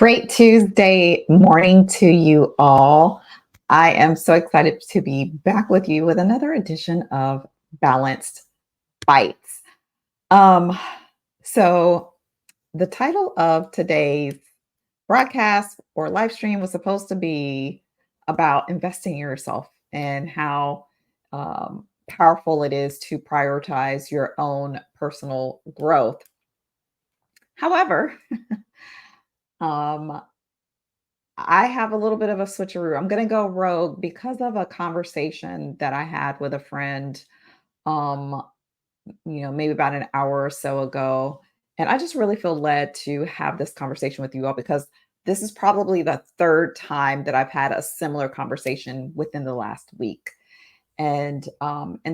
Great Tuesday morning to you all. I am so excited to be back with you with another edition of Balanced Bytes. Um, so, the title of today's broadcast or live stream was supposed to be about investing in yourself and how powerful it is to prioritize your own personal growth. However, um, I have a little bit of a switcheroo. I'm going to go rogue because of a conversation that I had with a friend, um, maybe about an hour or so ago. And I just really feel led to have this conversation with you all because this is probably the third time that I've had a similar conversation within the last week. And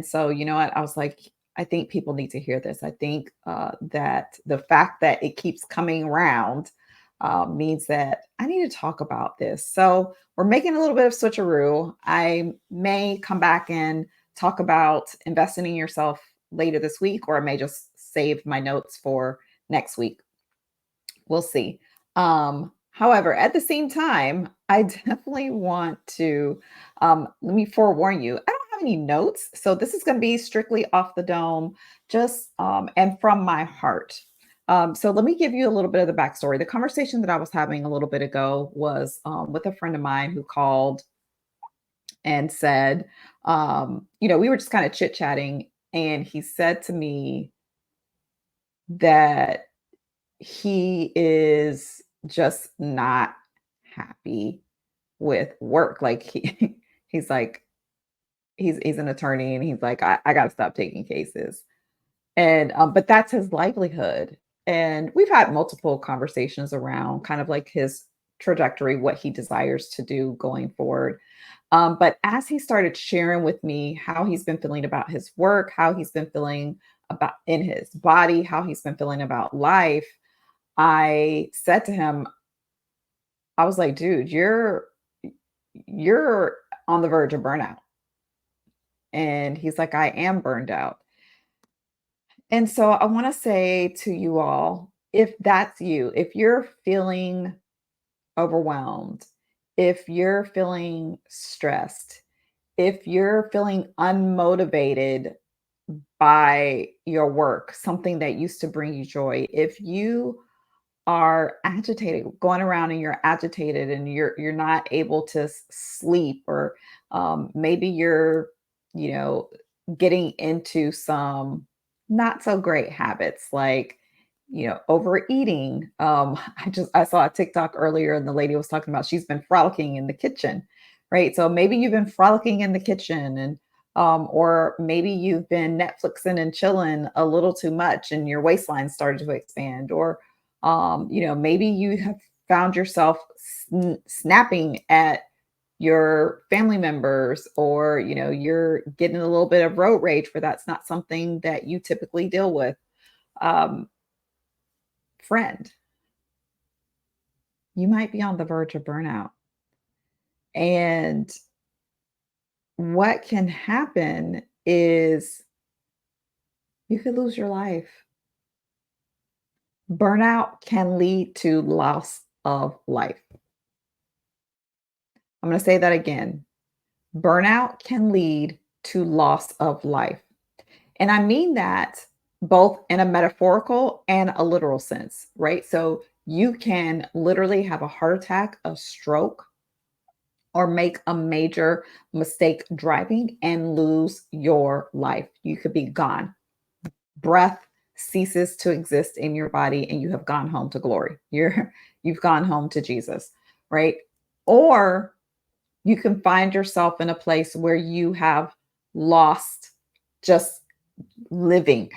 so you know what? I was like, I think people need to hear this. I think that the fact that it keeps coming around means that I need to talk about this. So we're making a little bit of switcheroo. I may come back and talk about investing in yourself later this week, or I may just save my notes for next week. We'll see. However, at the same time, I definitely want to let me forewarn you. I don't have any notes, so this is going to be strictly off the dome, just and from my heart. So let me give you a little bit of the backstory. The conversation that I was having a little bit ago was with a friend of mine who called and said, we were just kind of chit chatting, and he said to me that he is just not happy with work. Like he's like he's an attorney and he's like, I gotta stop taking cases. And but that's his livelihood. And we've had multiple conversations around kind of like his trajectory, what he desires to do going forward. But as he started sharing with me how he's been feeling about his work, how he's been feeling about in his body, how he's been feeling about life, I said to him, I was like, dude, you're on the verge of burnout. And he's like, I am burned out. And so I want to say to you all, if that's you, if you're feeling overwhelmed, if you're feeling stressed, if you're feeling unmotivated by your work, something that used to bring you joy, if you are agitated, going around and you're agitated and you're not able to sleep, or maybe you're, you know, getting into some not so great habits like overeating. I saw a TikTok earlier and the lady was talking about she's been frolicking in the kitchen, right? So maybe you've been frolicking in the kitchen, and or maybe you've been Netflixing and chilling a little too much and your waistline started to expand, or maybe you have found yourself snapping at your family members, or you're getting a little bit of road rage where that's not something that you typically deal with. um, Friend, you might be on the verge of burnout, and what can happen is you could lose your life. Burnout can lead to loss of life. I'm going to say that again. Burnout can lead to loss of life. And I mean that both in a metaphorical and a literal sense, right? So you can literally have a heart attack, a stroke, or make a major mistake driving and lose your life. You could be gone. Breath ceases to exist in your body and you have gone home to glory. You've gone home to Jesus, right? Or you can find yourself in a place where you have lost just living,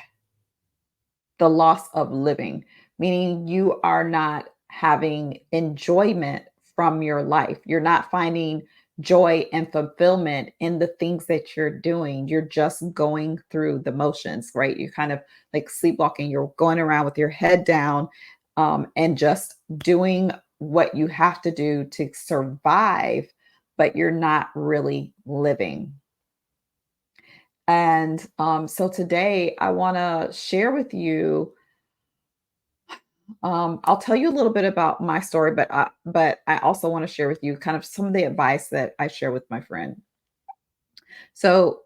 the loss of living, meaning you are not having enjoyment from your life. You're not finding joy and fulfillment in the things that you're doing. You're just going through the motions, right? You're kind of like sleepwalking. You're going around with your head down, and just doing what you have to do to survive, but you're not really living. And so today I want to share with you I'll tell you a little bit about my story, but I also want to share with you kind of some of the advice that I share with my friend. So,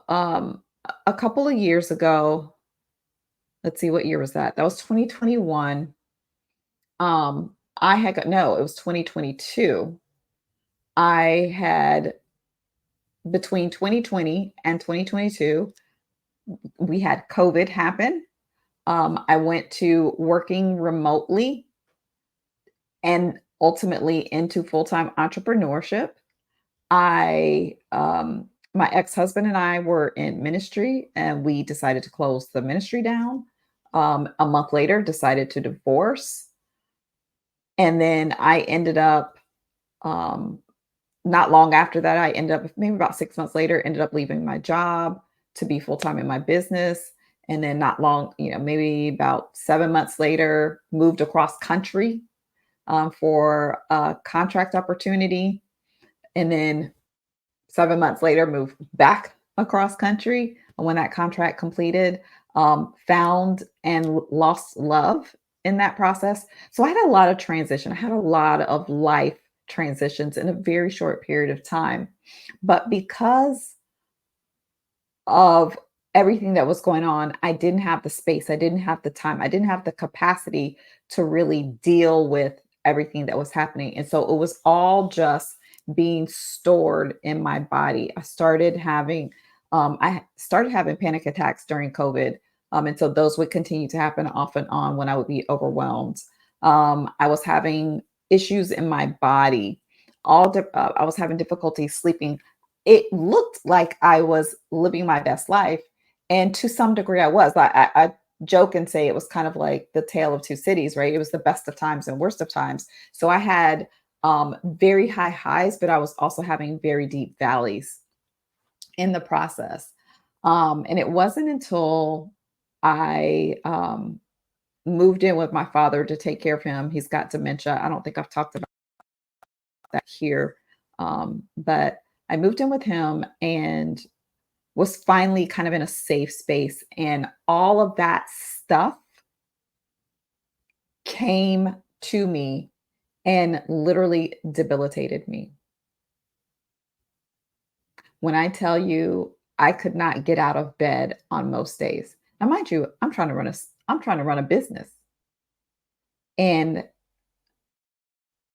a couple of years ago, let's see, what year was that? That was 2021. I had got no, it was 2022. I had between 2020 and 2022, we had COVID happen. I went to working remotely and ultimately into full-time entrepreneurship. My ex-husband and I were in ministry and we decided to close the ministry down. A month later, decided to divorce. And then I ended up, um, not long after that, I ended up, maybe about 6 months later, ended up leaving my job to be full-time in my business. And then not long, maybe about 7 months later, moved across country for a contract opportunity. And then 7 months later, moved back across country. When that contract completed, found and lost love in that process. So I had a lot of transition. I had a lot of life transitions in a very short period of time. But because of everything that was going on, I didn't have the space, I didn't have the time, I didn't have the capacity to really deal with everything that was happening. And so it was all just being stored in my body. I started having panic attacks during COVID. And so those would continue to happen off and on when I would be overwhelmed. I was having issues in my body. I was having difficulty sleeping. It looked like I was living my best life, and to some degree I was. I joke and say it was kind of like the tale of two cities, right? It was the best of times and worst of times. So I had very high highs, but I was also having very deep valleys in the process. And it wasn't until I moved in with my father to take care of him. He's got dementia. I don't think I've talked about that here. But I moved in with him and was finally kind of in a safe space. And all of that stuff came to me and literally debilitated me. When I tell you I could not get out of bed on most days. Now, mind you, I'm trying to run a business. And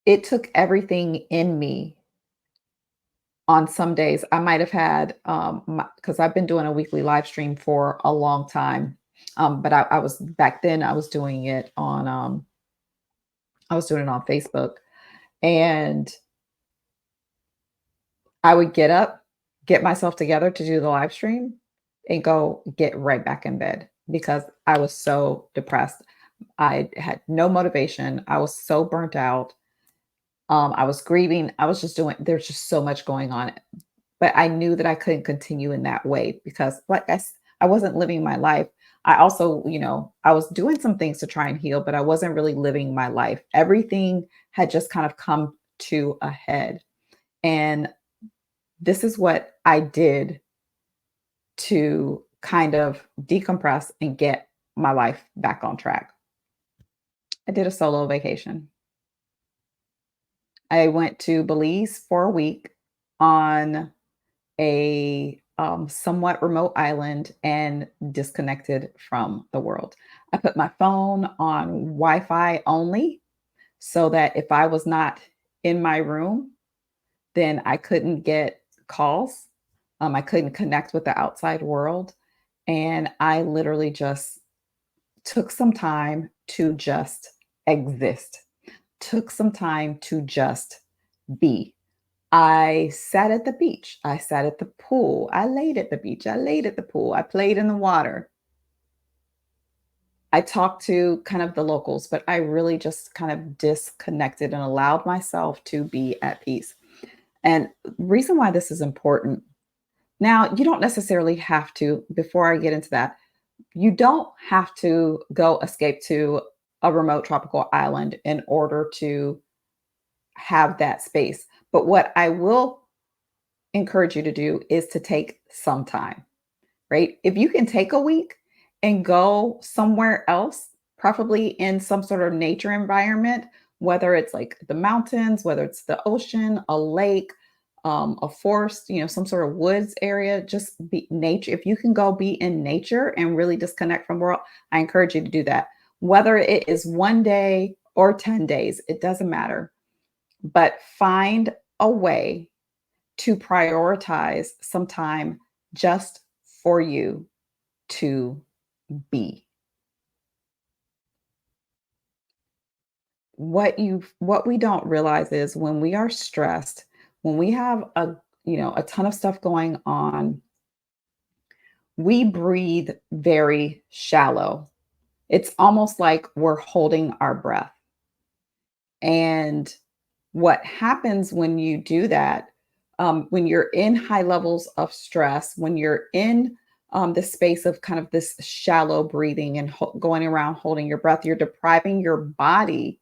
it took everything in me. On some days, I might have had, because I've been doing a weekly live stream for a long time. But I was back then, I was doing it on Facebook. And I would get up, get myself together to do the live stream, and go get right back in bed because I was so depressed. I had no motivation. I was so burnt out. I was grieving. There's just so much going on. But I knew that I couldn't continue in that way because, I wasn't living my life. I also, I was doing some things to try and heal, but I wasn't really living my life. Everything had just kind of come to a head. And this is what I did to kind of decompress and get my life back on track. I did a solo vacation. I went to Belize for a week on a somewhat remote island and disconnected from the world. I put my phone on Wi Fi only so that if I was not in my room, then I couldn't get calls. I couldn't connect with the outside world. And I literally just took some time to just exist, took some time to just be. I sat at the beach. I sat at the pool. I laid at the beach. I laid at the pool. I played in the water. I talked to kind of the locals, but I really just kind of disconnected and allowed myself to be at peace. And reason why this is important. Now, you don't necessarily have to, before I get into that, you don't have to go escape to a remote tropical island in order to have that space. But what I will encourage you to do is to take some time, right? If you can take a week and go somewhere else, preferably in some sort of nature environment, whether it's like the mountains, whether it's the ocean, a lake, a forest, some sort of woods area. Just be nature. If you can go be in nature and really disconnect from the world, I encourage you to do that. Whether it is 1 day or 10 days, it doesn't matter. But find a way to prioritize some time just for you to be. What we don't realize is when we are stressed, when we have a ton of stuff going on, we breathe very shallow. It's almost like we're holding our breath. And what happens when you do that, when you're in high levels of stress, when you're in the space of kind of this shallow breathing and going around holding your breath, you're depriving your body,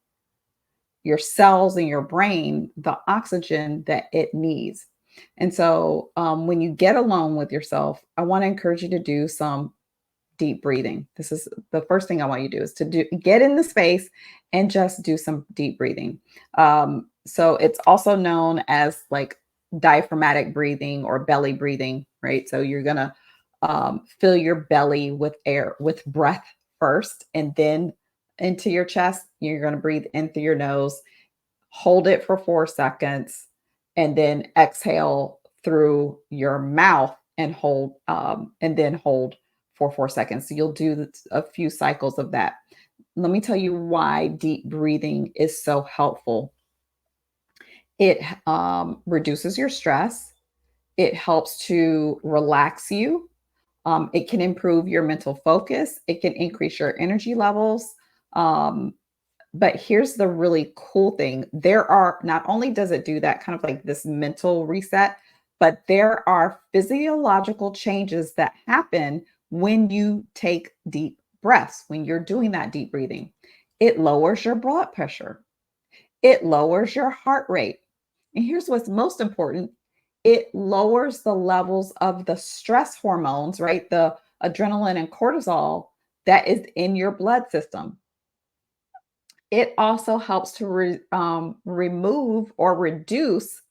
your cells in your brain, the oxygen that it needs. And so when you get alone with yourself, I want to encourage you to do some deep breathing. This is the first thing I want you to do is to get in the space and just do some deep breathing. So it's also known as like diaphragmatic breathing or belly breathing, right? So you're gonna fill your belly with air, with breath first, and then into your chest. You're gonna breathe in through your nose, hold it for 4 seconds, and then exhale through your mouth and then hold for 4 seconds. So you'll do a few cycles of that. Let me tell you why deep breathing is so helpful. It reduces your stress. It helps to relax you. It can improve your mental focus. It can increase your energy levels. Um, but here's the really cool thing. There are not only does it do that kind of like this mental reset, but there are physiological changes that happen when you take deep breaths, when you're doing that deep breathing. It lowers your blood pressure, it lowers your heart rate. And here's what's most important, it lowers the levels of the stress hormones, right? The adrenaline and cortisol that is in your blood system. It also helps to remove or reduce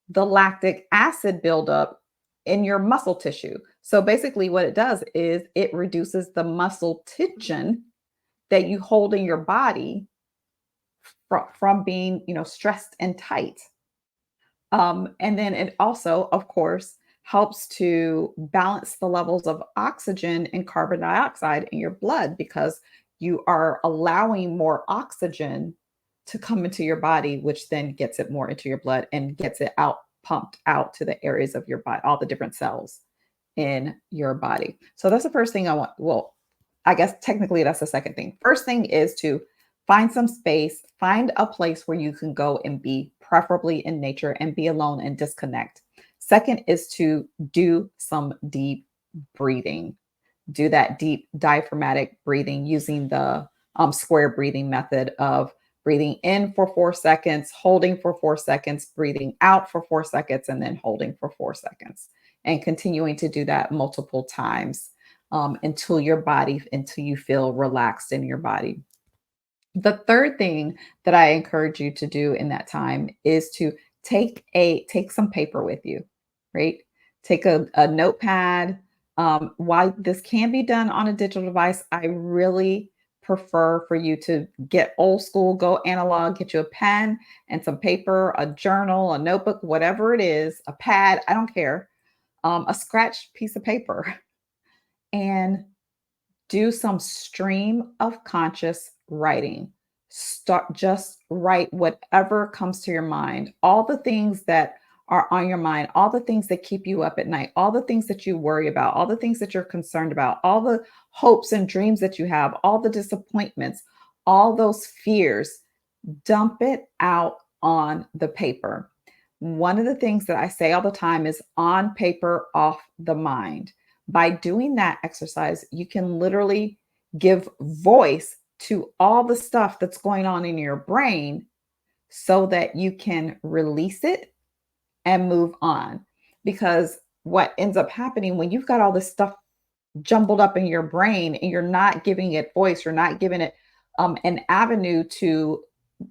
the lactic acid buildup in your muscle tissue. So basically, what it does is it reduces the muscle tension that you hold in your body from being, stressed and tight. And then it also, of course, helps to balance the levels of oxygen and carbon dioxide in your blood because you are allowing more oxygen to come into your body, which then gets it more into your blood and gets it out, pumped out to the areas of your body, all the different cells in your body. So that's the first thing I want. Well, I guess technically that's the second thing. First thing is to find some space, find a place where you can go and be, preferably in nature, and be alone and disconnect. Second is to do some deep breathing. Do that deep diaphragmatic breathing using the square breathing method of breathing in for 4 seconds, holding for 4 seconds, breathing out for 4 seconds, and then holding for 4 seconds. And continuing to do that multiple times until you feel relaxed in your body. The third thing that I encourage you to do in that time is to take some paper with you, right? Take a notepad. While this can be done on a digital device, I really prefer for you to get old school, go analog, get you a pen and some paper, a journal, a notebook, whatever it is, a pad, I don't care, a scratched piece of paper, and do some stream of conscious writing. Just write whatever comes to your mind, all the things that are on your mind, all the things that keep you up at night, all the things that you worry about, all the things that you're concerned about, all the hopes and dreams that you have, all the disappointments, all those fears. Dump it out on the paper. One of the things that I say all the time is on paper, off the mind. By doing that exercise, you can literally give voice to all the stuff that's going on in your brain so that you can release it and move on. Because what ends up happening when you've got all this stuff jumbled up in your brain and you're not giving it voice, you're not giving it an avenue to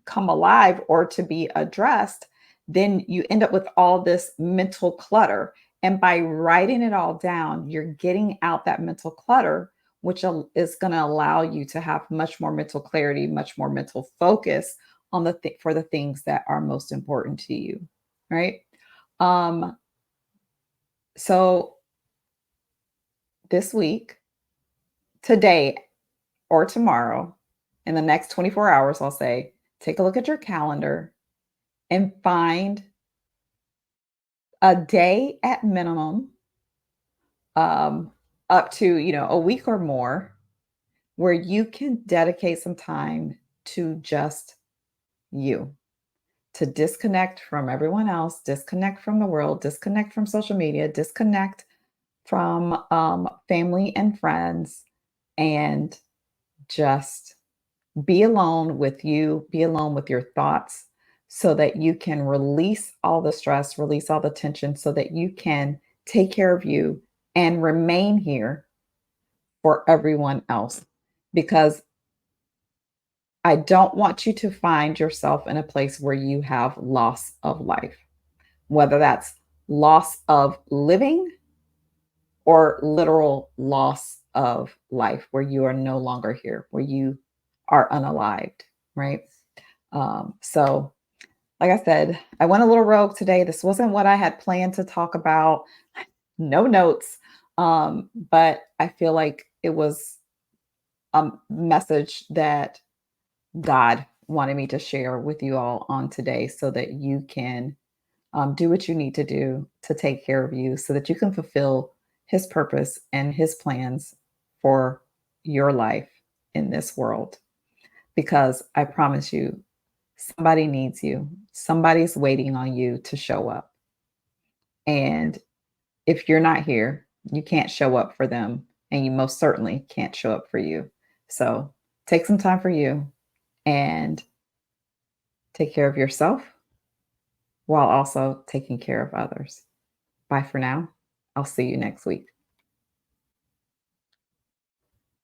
come alive or to be addressed, then you end up with all this mental clutter. And by writing it all down, you're getting out that mental clutter, which is going to allow you to have much more mental clarity, much more mental focus on for the things that are most important to you, right? Um, so this week, today or tomorrow, in the next 24 hours, I'll say, take a look at your calendar and find a day at minimum, um, up to, a week or more, where you can dedicate some time to just you, to disconnect from everyone else, disconnect from the world, disconnect from social media, disconnect from family and friends, and just be alone with you, be alone with your thoughts so that you can release all the stress, release all the tension so that you can take care of you and remain here for everyone else. Because I don't want you to find yourself in a place where you have loss of life, whether that's loss of living or literal loss of life, where you are no longer here, where you are unalived, right? So, like I said, I went a little rogue today. This wasn't what I had planned to talk about. No notes. But I feel like it was a message that God wanted me to share with you all on today so that you can do what you need to do to take care of you so that you can fulfill His purpose and His plans for your life in this world. Because I promise you, somebody needs you, somebody's waiting on you to show up. And if you're not here, you can't show up for them, and you most certainly can't show up for you. So take some time for you and take care of yourself while also taking care of others. Bye for now. I'll see you next week.